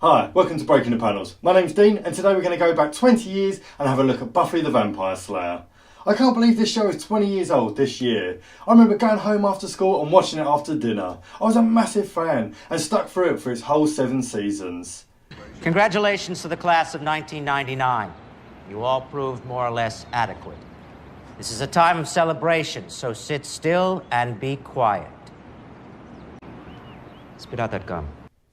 Hi, welcome to Breaking the Panels. My name's Dean and today we're going to go back 20 years and have a look at Buffy the Vampire Slayer. I can't believe this show is 20 years old this year. I remember going home after school and watching it after dinner. I was a massive fan and stuck through it for its whole 7 seasons. Congratulations to the class of 1999. You all proved more or less adequate. This is a time of celebration, so sit still and be quiet. Spit out that gum.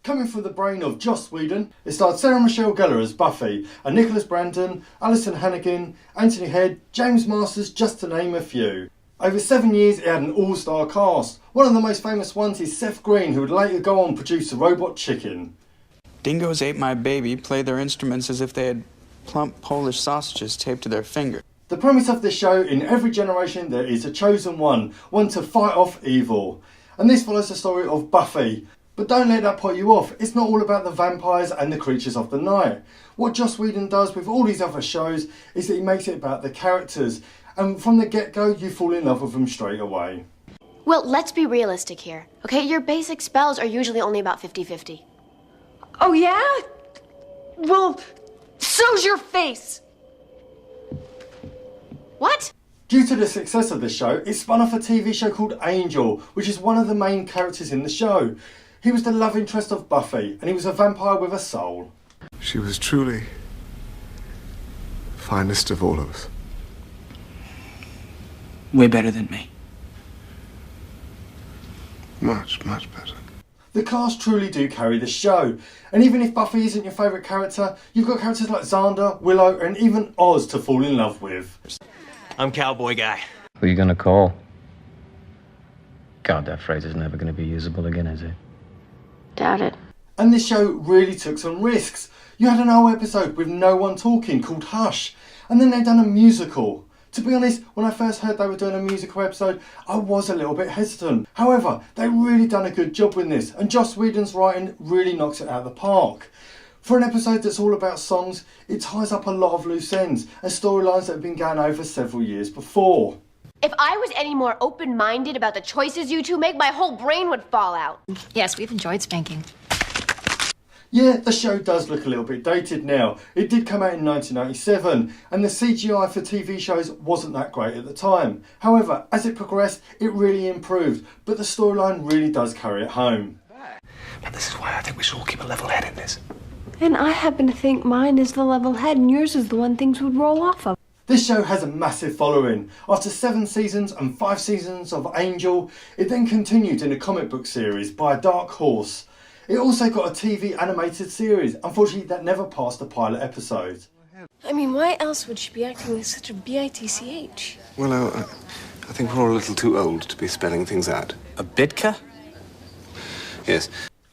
Coming from the brain of Joss Whedon, it starred Sarah Michelle Gellar as Buffy, and Nicholas Brandon, Alison Hannigan, Anthony Head, James Masters, just to name a few. Over 7 years it had an all-star cast. One of the most famous ones is Seth Green, who would later go on to produce the Robot Chicken. Dingoes Ate My Baby played their instruments as if they had plump Polish sausages taped to their finger. The premise of this show: in every generation there is a chosen one to fight off evil. And this follows the story of Buffy. But don't let that put you off. It's not all about the vampires and the creatures of the night. What Joss Whedon does with all these other shows is that he makes it about the characters. And from the get-go, you fall in love with them straight away. Well, let's be realistic here, okay? Your basic spells are usually only about 50-50. Oh, yeah? Well, so's your face. What? Due to the success of the show, it spun off a TV show called Angel, which is one of the main characters in the show. He was the love interest of Buffy, and he was a vampire with a soul. She was truly the finest of all of us. Way better than me. Much, much better. The cast truly do carry the show, and even if Buffy isn't your favourite character, you've got characters like Xander, Willow, and even Oz to fall in love with. I'm Cowboy Guy. Who are you gonna call? God, that phrase is never gonna be usable again, is it? Doubt it. And this show really took some risks. You had an whole episode with no one talking called Hush, and then they'd done a musical. To be honest, when I first heard they were doing a musical episode, I was a little bit hesitant. However, they really done a good job with this, and Joss Whedon's writing really knocks it out of the park. For an episode that's all about songs, it ties up a lot of loose ends and storylines that have been going over several years before. If I was any more open-minded about the choices you two make, my whole brain would fall out. Yes, we've enjoyed spanking. Yeah, the show does look a little bit dated now. It did come out in 1997, and the CGI for TV shows wasn't that great at the time. However, as it progressed, it really improved, but the storyline really does carry it home. And this is why I think we should all keep a level head in this. And I happen to think mine is the level head and yours is the one things would roll off of. This show has a massive following. After 7 seasons and 5 seasons of Angel, it then continued in a comic book series by Dark Horse. It also got a TV animated series. Unfortunately, that never passed the pilot episode. I mean, why else would she be acting like such a bitch? Well, I think we're all a little too old to be spelling things out. A Bitka? Yes.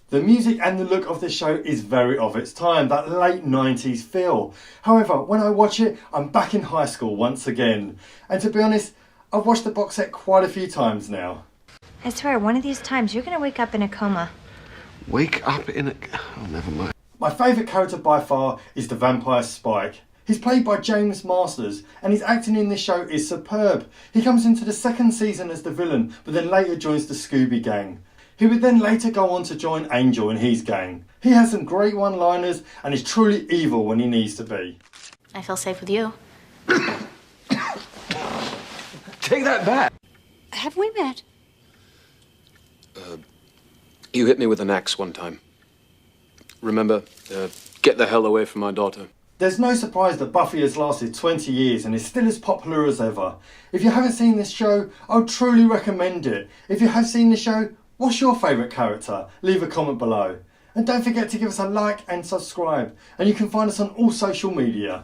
The music and the look of the show is very of its time, that late 90s feel. However, when I watch it, I'm back in high school once again. And to be honest, I've watched the box set quite a few times now. I swear, one of these times you're gonna wake up in a coma. Wake up in a... Oh, never mind. My favourite character by far is the vampire Spike. He's played by James Masters, and his acting in this show is superb. He comes into the 2nd season as the villain, but then later joins the Scooby Gang. He would then later go on to join Angel and his gang. He has some great one-liners and is truly evil when he needs to be. I feel safe with you. Take that back. Have we met? You hit me with an axe one time. Remember, get the hell away from my daughter. There's no surprise that Buffy has lasted 20 years and is still as popular as ever. If you haven't seen this show, I would truly recommend it. If you have seen the show, what's your favourite character? Leave a comment below. And don't forget to give us a like and subscribe. And you can find us on all social media.